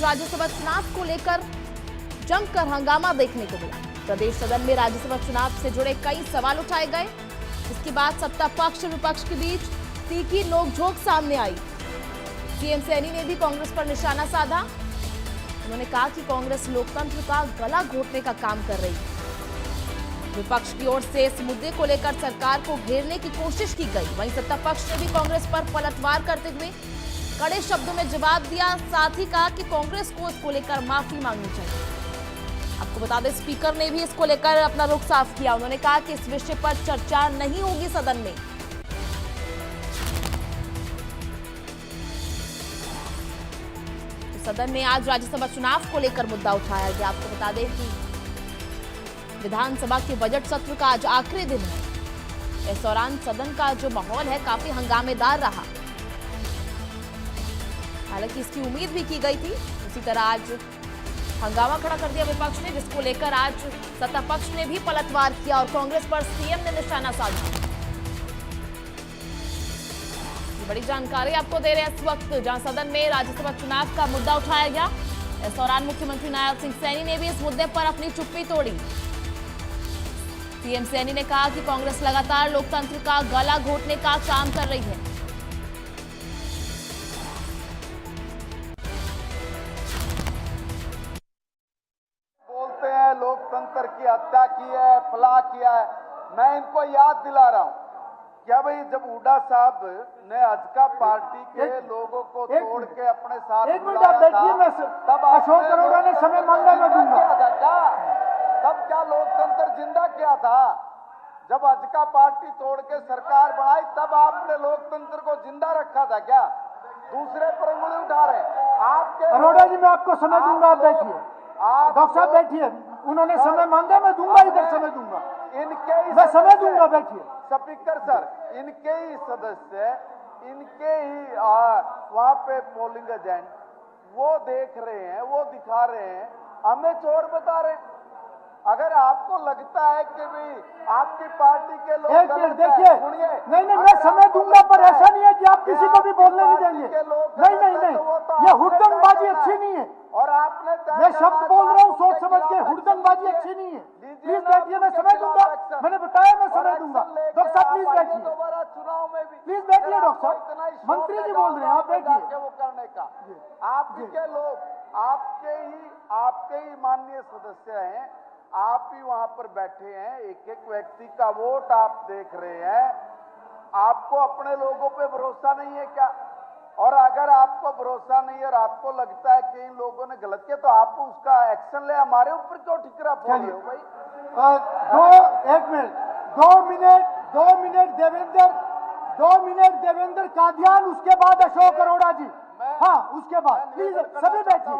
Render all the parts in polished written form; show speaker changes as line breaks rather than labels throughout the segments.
राज्यसभा चुनाव को लेकर जमकर हंगामा देखने को मिला। प्रदेश सदन में राज्यसभा चुनाव से जुड़े कई सवाल उठाए गए। इसके बाद सत्ता पक्ष विपक्ष के बीच तीखी नोकझोंक सामने आई। सीएम सैनी ने भी कांग्रेस पर निशाना साधा। उन्होंने कहा कि कांग्रेस लोकतंत्र का गला घोटने का काम कर रही है। विपक्ष की ओर से इस मुद्दे को लेकर सरकार को घेरने की कोशिश की गई। वहीं सत्ता पक्ष ने भी कांग्रेस पर पलटवार करते हुए कड़े शब्दों में जवाब दिया। साथ ही कहा कि कांग्रेस को इसको लेकर माफी मांगनी चाहिए। आपको बता दें, स्पीकर ने भी इसको लेकर अपना रुख साफ किया। उन्होंने कहा कि इस विषय पर चर्चा नहीं होगी सदन में। तो सदन में आज राज्यसभा चुनाव को लेकर मुद्दा उठाया गया। आपको बता दें कि विधानसभा के बजट सत्र का आज आखिरी दिन है। इस दौरान सदन का जो माहौल है काफी हंगामेदार रहा। हालांकि इसकी उम्मीद भी की गई थी। उसी तरह आज हंगामा खड़ा कर दिया विपक्ष ने, जिसको लेकर आज सत्ता पक्ष ने भी पलटवार किया और कांग्रेस पर सीएम ने निशाना साधा। बड़ी जानकारी आपको दे रहे हैं इस वक्त, जहां सदन में राज्यसभा चुनाव का मुद्दा उठाया गया। इस दौरान मुख्यमंत्री नायब सिंह सैनी ने भी इस मुद्दे पर अपनी चुप्पी तोड़ी। सीएम सैनी ने कहा कि कांग्रेस लगातार लोकतंत्र का गला घोटने का काम कर रही है।
लोकतंत्र की हत्या की है, फला किया है। मैं इनको याद दिला रहा हूं क्या भाई, जब हुड्डा साहब ने हजका पार्टी के लोगों को तोड़ के अपने साथ बुलाया था, तब अशोक अरोड़ा ने समय मांगा मैं दूंगा क्या? तब क्या लोकतंत्र जिंदा किया था? जब हजका पार्टी तोड़ के सरकार बनाई तब आपने लोकतंत्र को जिंदा रखा था क्या? दूसरे पर उंगली उठा रहे आपके।
अरोड़ा जी, मैं आपको समय दूंगा, आप बैठिए। डॉक्टर साहब बैठिए, उन्होंने समय मांगा, मैं दूंगा, इधर समय दूंगा,
इनके ही
मैं समय दूंगा, बैठिए।
स्पीकर सर, इनके ही सदस्य, इनके ही वहां पे पोलिंग एजेंट वो देख रहे हैं, वो दिखा रहे हैं, हमें चोर बता रहे हैं। अगर आपको लगता है कि भाई आपकी पार्टी के लोग
एक मिनट देखिए, नहीं, मैं समय दूंगा, पर ऐसा नहीं है कि आप किसी को भी बोलने नहीं देंगे। नहीं, ये हुड़दंगबाजी अच्छी नहीं है।
और आपने
मैं शब्द बोल रहा हूँ सोच समझ के, हुड़दंगबाजी अच्छी नहीं है। प्लीज बैठिए, मैं समय दूंगा, मैंने बताया मैं समय दूंगा। डॉक्टर साहब प्लीज बैठिए,
चुनाव में भी
प्लीज बैठिए। डॉक्टर साहब, मंत्री जी बोल रहे हैं, आप बैठिए।
वो करने का आपके लोग, आपके ही माननीय सदस्य हैं, आप ही वहां पर बैठे हैं। एक एक व्यक्ति का वोट आप देख रहे हैं। आपको अपने लोगों पे भरोसा नहीं है क्या? और अगर आपको भरोसा नहीं है और आपको लगता है कि इन लोगों ने गलत किया तो आप उसका एक्शन ले। हमारे ऊपर क्यों ठिकरा फोड़ रहे हो भाई?
एक minute, 2 minute Devendra, 2 minute Devendra Kadian, उसके बाद अशोक अरोड़ा जी। हाँ, उसके बाद प्लीज सभी बैठिए।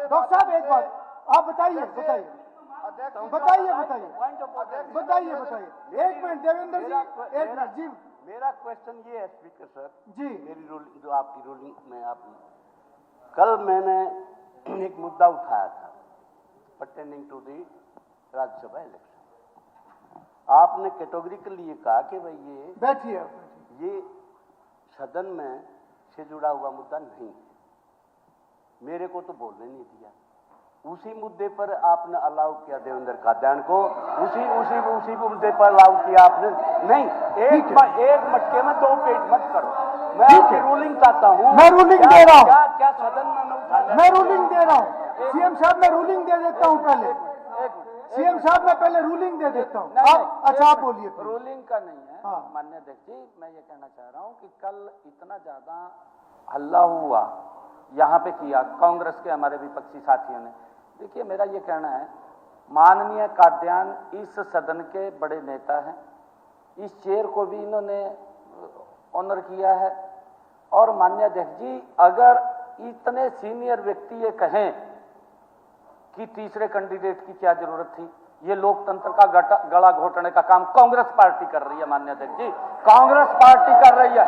डॉक्टर साहब एक बात आप बताइए। एक मिनट देवेंद्र जी, एक मिनट जी।
मेरा क्वेश्चन ये है स्पीकर सर
जी,
मेरी रूलिंग जो आपकी रूलिंग में कल मैंने एक मुद्दा उठाया था pertaining to the Rajya Sabha election. आपने कैटेगोरिकली ये कहा कि भाई ये
बैठिए,
ये सदन में से जुड़ा हुआ मुद्दा नहीं है। मेरे को तो बोलने नहीं दिया। उसी मुद्दे पर आपने अलाउ किया देवेंद्र कादियान को, उसी मुद्दे पर अलाउ किया आपने। नहीं, एक मटके में 2 पेट मत करो। मैं आपकी रूलिंग चाहता हूँ।
मैं रूलिंग दे रहा हूँ।
क्या सदन में
मैं रूलिंग दे रहा हूँ। सीएम साहब मैं रूलिंग दे देता हूँ पहले। सीएम साहब मैं पहले रूलिंग दे देता हूँ। अच्छा आप बोलिए।
रूलिंग का नहीं है।
हाँ।
माननीय अध्यक्ष जी, मैं ये कहना चाह रहा हूँ कि कल इतना ज्यादा हल्ला हुआ यहाँ पे किया कांग्रेस के हमारे विपक्षी साथियों ने। देखिए, मेरा ये कहना है, माननीय कादियान इस सदन के बड़े नेता हैं। इस चेयर को भी इन्होंने ऑनर किया है। और माननीय अध्यक्ष जी, अगर इतने सीनियर व्यक्ति ये कहें कि तीसरे कैंडिडेट की क्या जरूरत थी, ये लोकतंत्र का गला घोटने का काम कांग्रेस पार्टी कर रही है। माननीय अध्यक्ष जी, कांग्रेस पार्टी कर रही है।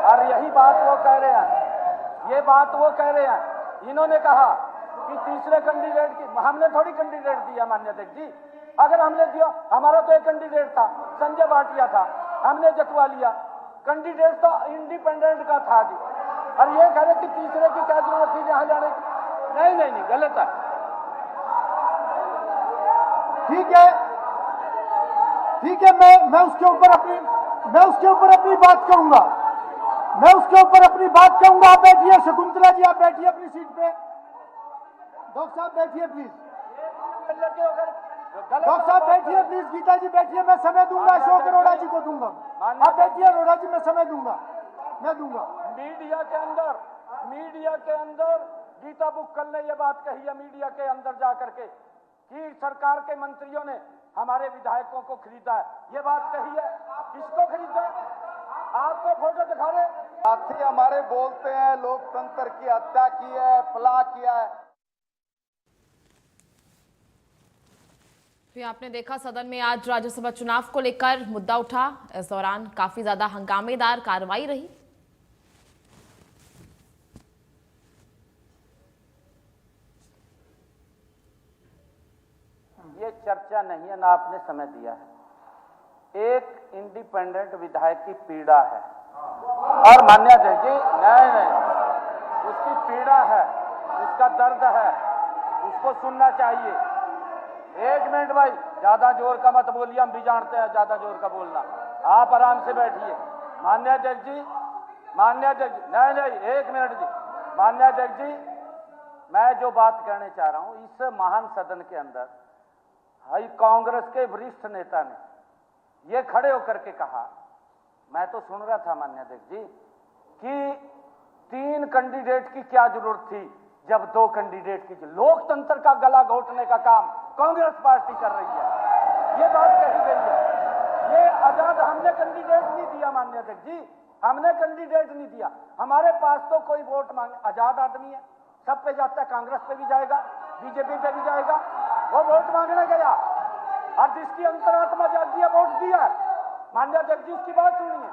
और यही बात वो कह रहे हैं, ये बात वो कह रहे हैं। इन्होंने कहा कि तीसरे कैंडिडेट की, हमने थोड़ी कैंडिडेट दिया माननीय अध्यक्ष जी। अगर हमने दिया, हमारा तो एक कैंडिडेट था, संजय भाटिया था, हमने जतवा लिया। कैंडिडेट तो इंडिपेंडेंट का था जी। और ये कह रहे कि तीसरे की क्या जरूरत थी यहाँ जाने की। नहीं, गलत है।
ठीक है, मैं उसके ऊपर अपनी बात कहूंगा। आप बैठिए, शकुंतला जी आप बैठिए अपनी सीट पे। डॉक्टर साहब बैठिए प्लीज। डॉक्टर साहब बैठिए प्लीज। गीता जी बैठिए, मैं समय दूंगा। अशोक अरोड़ा जी को दूंगा। आप बैठिए अरोड़ा जी, मैं समय दूंगा।
मीडिया के अंदर गीता बुक्कल ने ये बात कही है मीडिया के अंदर जाकर के कि सरकार के मंत्रियों ने हमारे विधायकों को खरीदा है। ये बात कही है। किसको खरीदा? आपको फोटो दिखा रहे
साथी हमारे बोलते हैं लोकतंत्र की हत्या की है, फला किया है।
फिर आपने देखा सदन में आज राज्यसभा चुनाव को लेकर मुद्दा उठा। इस दौरान काफी ज्यादा हंगामेदार कार्रवाई रही।
ये चर्चा नहीं है, ना आपने समय दिया है। एक इंडिपेंडेंट विधायक की पीड़ा है और मान्य जी नहीं, उसकी पीड़ा है, उसका दर्द है, उसको सुनना चाहिए। एक मिनट भाई, ज्यादा जोर का मत बोलिए, हम भी जानते हैं ज्यादा जोर का बोलना। आप आराम से बैठिए। मान्य अध्यक्ष जी, नहीं, एक मिनट जी। मान्य अध्यक्ष जी, मैं जो बात कहना चाह रहा हूं, इस महान सदन के अंदर हाई कांग्रेस के वरिष्ठ नेता ने ये खड़े होकर के कहा, मैं तो सुन रहा था मान्य अध्यक्ष जी, कि 3 कैंडिडेट की क्या जरूरत थी जब 2 कैंडिडेट की। लोकतंत्र का गला घोटने का काम कांग्रेस पार्टी कर रही है, ये बात कही गई है। ये आजाद हमने कैंडिडेट नहीं दिया मान्य अध्यक्ष जी, हमने कैंडिडेट नहीं दिया। हमारे पास तो कोई वोट मांगे, आजाद आदमी है, सब पे जाता है, कांग्रेस पे भी जाएगा, बीजेपी पे भी जाएगा। वो वोट मांगने गया और जिसकी अंतरात्मा जागी है वोट दिया। मान्य अध्यक्ष जी, उसकी बात सुनिए।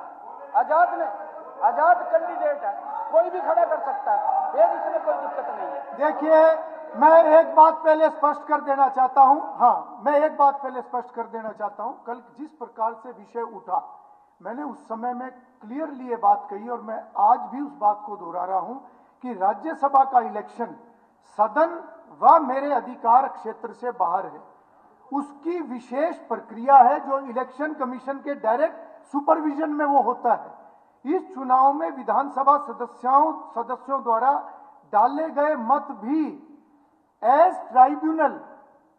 आजाद कैंडिडेट है, कोई भी खड़ा कर सकता है, फिर इसमें कोई दिक्कत नहीं है।
देखिए, मैं एक बात पहले स्पष्ट कर देना चाहता हूं। कल जिस प्रकार से विषय उठा, मैंने उस समय में क्लियरली ये बात कही और मैं आज भी उस बात को दोहरा रहा हूं कि राज्यसभा का इलेक्शन सदन व मेरे अधिकार क्षेत्र से बाहर है। उसकी विशेष प्रक्रिया है जो इलेक्शन कमीशन के डायरेक्ट सुपरविजन में वो होता है। इस चुनाव में विधानसभा सदस्यों द्वारा डाले गए मत भी एज ट्राइब्यूनल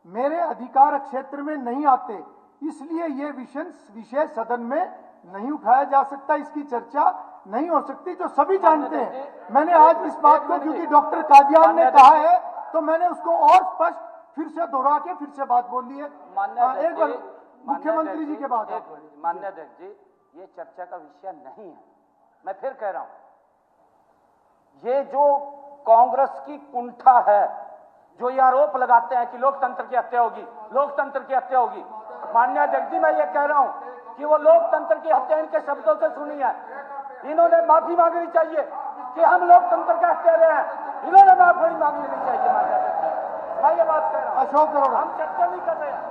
मेरे अधिकार क्षेत्र में नहीं आते, इसलिए ये विषय सदन में नहीं उठाया जा सकता, इसकी चर्चा नहीं हो सकती, जो सभी जानते हैं। मैंने आज इस बात को, क्योंकि डॉक्टर कादियान ने कहा है, तो मैंने उसको और स्पष्ट फिर से दोहरा के फिर से बात बोल ली है। एक बार मुख्यमंत्री जी के बाद।
मान्य अध्यक्ष जी, ये चर्चा का विषय नहीं है। मैं फिर कह रहा हूं, ये जो कांग्रेस की कुंठा है, जो ये आरोप लगाते हैं कि लोकतंत्र की हत्या होगी, मान्य अध्यक्ष जी, मैं ये कह रहा हूं कि वो लोकतंत्र की हत्या इनके शब्दों से सुनी है। इन्होंने माफी मांगनी चाहिए कि हम लोकतंत्र के हत्यारे हैं। इन्होंने माफी मांगनी चाहिए मान्य अध्यक्ष जी। मैं ये बात कह रहा हूं,
अशोक अरोड़ा,
हम चर्चा नहीं कर रहे हैं।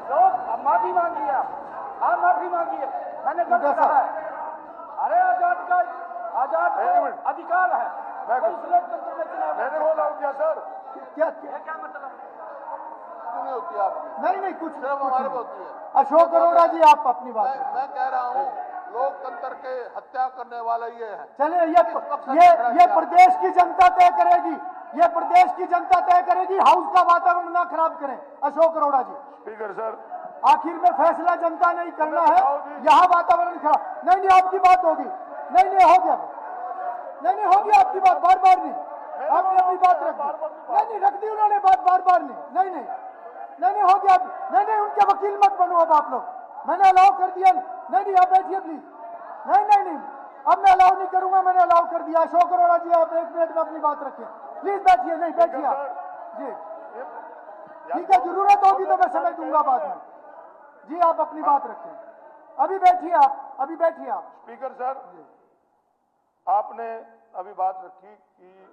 लोग माफी मांगिए, आप माफी मांगिए। मैंने गलत कहा है। अरे आजाद का अधिकार है, लोकतंत्र में चुनाव
मैंने बोला हूं क्या सर?
क्या मतलब
नहीं होती आपकी?
नहीं, कुछ
हमारे होती है।
अशोक अरोड़ा जी, आप अपनी बात करें।
मैं कह रहा हूँ लोकतंत्र के हत्या करने वाला ये है।
चलिए, ये प्रदेश की जनता तय करेगी। हाउस का वातावरण ना खराब करें अशोक अरोड़ा जी।
स्पीकर सर,
आखिर में फैसला जनता ने ही करना है, यहाँ वातावरण खराब नहीं, आपकी बात होगी। नहीं हो गया, नहीं होगी आपकी बात, बार नहीं। आपने अपनी बात रख दी, नहीं रख दी उन्होंने बात, बार नहीं हो गया। नहीं, उनके वकील मत बनो अब आप लोग। मैंने अलाउ कर दिया। नहीं, आप बैठिए प्लीज। नहीं, अब मैं अलाउ नहीं करूंगा, मैंने अलाउ कर दिया। अशोक अरोड़ा जी, आप 1 मिनट में अपनी बात रखें प्लीज। बैठिए, नहीं बैठिए आप जी, ठीक है, जरूरत होगी तो मैं समय दूंगा बाद में जी। आप अपनी बात रखें, अभी बैठिए आप।
स्पीकर सर, आपने अभी बात रखी कि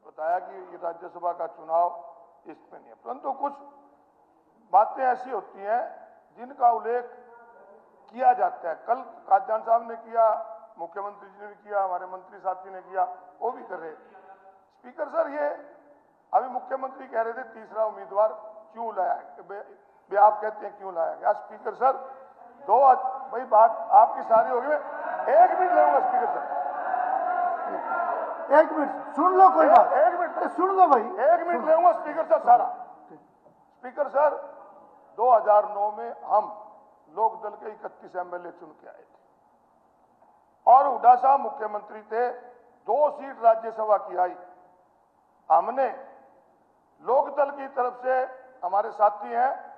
बताया कि ये राज्यसभा का चुनाव इसमें नहीं है, परंतु कुछ बातें ऐसी होती हैं जिनका उल्लेख किया जाता है। कल कादियान साहब ने किया, मुख्यमंत्री जी ने भी किया, हमारे मंत्री साथी ने किया, वो भी कर रहे। स्पीकर सर, ये अभी मुख्यमंत्री कह रहे थे तीसरा उम्मीदवार क्यों लाया है, आप कहते हैं क्यों लाया गया। स्पीकर सर, भाई बात आपकी सारी होगी, मैं 1 मिनट लूंगा स्पीकर सर,
1 मिनट सुन लो, कोई बात
1 मिनट
सुन लो भाई,
1 मिनट लूंगा स्पीकर सर सारा। स्पीकर सर, 2009 में हम लोक दल के 31 एमएलए चुन के आए थे और हुड्डा साहब मुख्यमंत्री थे, 2 सीट राज्यसभा की आई। हमने लोक दल की तरफ से, हमारे साथी हैं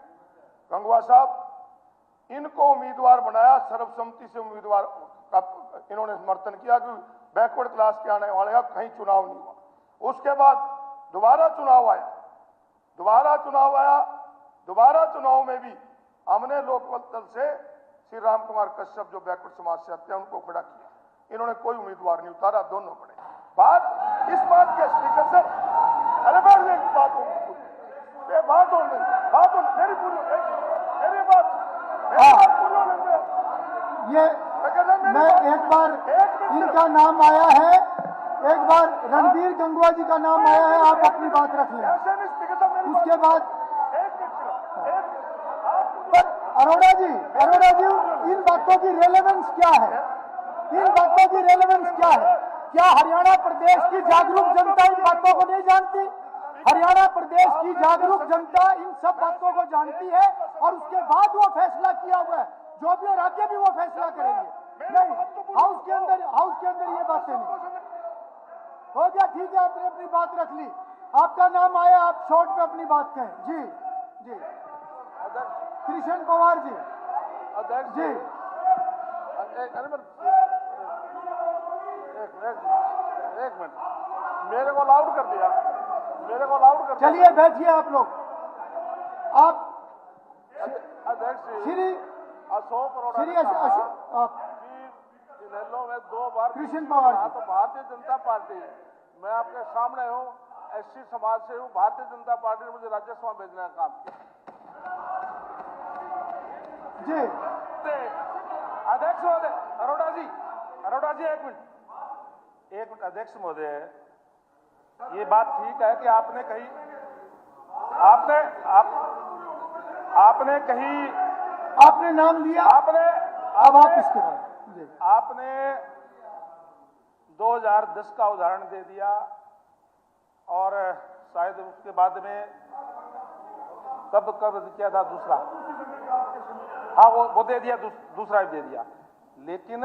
गंगवा साहब, इनको उम्मीदवार बनाया, सर्वसम्मति से उम्मीदवार का इन्होंने समर्थन किया कि बैकवर्ड क्लास के आने वाले का कहीं चुनाव नहीं हुआ। उसके बाद दोबारा चुनाव आया, दोबारा चुनाव में भी हमने लोकदल दल से श्री राम कुमार कश्यप जो बैकवर्ड समाज से आते हैं उनको खड़ा किया, इन्होंने कोई उम्मीदवार नहीं उतारा, दोनों खड़े। बात इस बात के स्पीकर सर, अरे बात हो मेरी बात
ये मैं एक बार इनका नाम आया है, एक बार रणबीर गंगवा जी का नाम आया है, आप अपनी बात रख लें। उसके बाद पर अरोड़ा जी, इन बातों की रेलेवेंस क्या है, क्या हरियाणा प्रदेश की जागरूक जनता इन बातों को नहीं जानती? हरियाणा प्रदेश की जागरूक जनता इन सब बातों को जानती है और उसके बाद वो फैसला किया हुआ है, जो भी और आगे भी वो फैसला करेंगे। नहीं, हाउस के अंदर ये बातें नहीं हो गया। ठीक है, आपने अपनी बात रख ली, आपका नाम आया, आप शॉर्ट में अपनी बात कहें। जी कृष्ण पवार जी, जी
एक मिनट, मेरे को अलाउड कर दिया,
चलिए बैठिए आप लोग। आप
अध्यक्ष
श्री
अशोक अरोड़ा
श्री
ने कहा
आप
कि इनेलो में 2 बार
कृष्ण पवार जी,
तो भारतीय जनता पार्टी, मैं आपके सामने हूँ, एससी समाज से हूँ, भारतीय जनता पार्टी ने मुझे राज्यसभा भेजने का काम किया।
जी
अध्यक्ष महोदय, अरोड़ा जी 1 मिनट। अध्यक्ष महोदय, ये बात ठीक है कि आपने कही,
आपने नाम लिया, अब आप इसके बाद
आपने 2010 का उदाहरण दे दिया और शायद उसके बाद में कब क्या था दूसरा, हाँ वो दे दिया, दूसरा भी दे दिया। लेकिन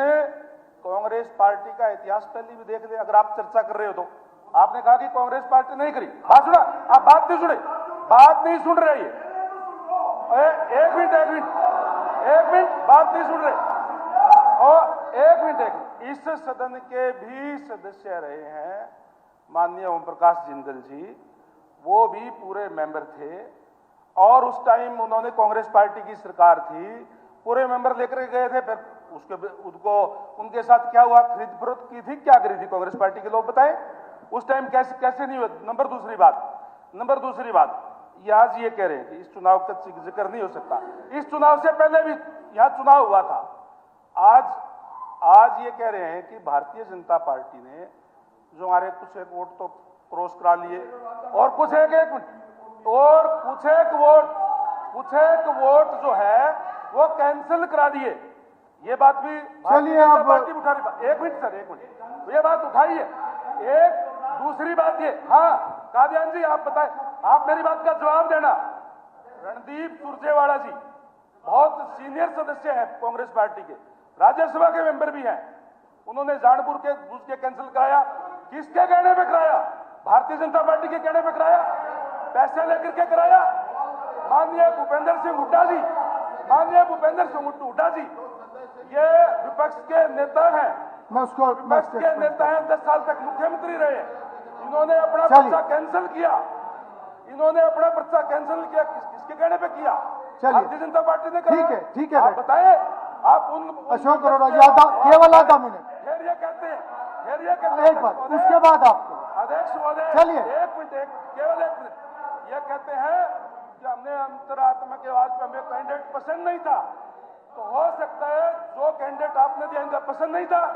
कांग्रेस पार्टी का इतिहास पहले भी देख ले, अगर आप चर्चा कर रहे हो तो। आपने कहा कि कांग्रेस पार्टी नहीं करी, बात सुना, आप बात नहीं सुन रहे। एक मिनट, बात नहीं सुन रहे। और एक मिनट, इस सदन के भी सदस्य रहे हैं माननीय ओम प्रकाश जिंदल जी, वो भी पूरे मेंबर थे और उस टाइम उन्होंने कांग्रेस पार्टी की सरकार थी, पूरे मेंबर लेकर गए थे। फिर उनके साथ क्या हुआ, खरीद फरोख्त की थी, क्या करी थी कांग्रेस पार्टी के लोग बताएं उस टाइम, कैसे नहीं हुआ। नंबर दूसरी बात, आज ये कह रहे हैं कि इस चुनाव का जिक्र नहीं हो सकता, इस चुनाव से पहले भी यहाँ चुनाव हुआ था। आज ये कह रहे हैं कि भारतीय जनता पार्टी ने जो हमारे कुछ एक वोट तो क्रॉस करा लिए और कुछ एक वोट जो है वो कैंसिल करा दिए। ये बात भी
चलिए आप
पार्टी उठा रही। एक मिनट, तो ये बात उठाइए। एक दूसरी बात ये, हाँ कादियान जी आप बताएं, आप मेरी बात का जवाब देना। रणदीप सुरजेवाला जी बहुत सीनियर सदस्य हैं कांग्रेस पार्टी के, राज्यसभा के मेंबर भी हैं, उन्होंने जानबूझ के कैंसिल कराया। किसके कहने पे कराया? भारतीय जनता पार्टी के कहने पे कराया, पैसे लेकर के कराया। माननीय भूपेंद्र सिंह हुड्डा जी ये विपक्ष के नेता हैं, विपक्ष के नेता हैं, 10 साल तक मुख्यमंत्री रहे। इन्होंने अपना पर्चा कैंसिल किया, किसके कहने पे किया? भारतीय जनता पार्टी ने कहा।
ठीक है,
आप बताएं, आप उन
अशोक अरोड़ा जी केवल आधा मिनट,
फिर ये कहते हैं
एक बात, उसके बाद आपको
अध्यक्ष महोदय,
चलिए
केवल एक मिनट, ये कहते हैं कि हमने अंतरात्मा के आवाज पे हमें कैंडिडेट पसंद नहीं था, तो हो सकता है जो कैंडिडेट आपने दिया इनका पसंद नहीं था।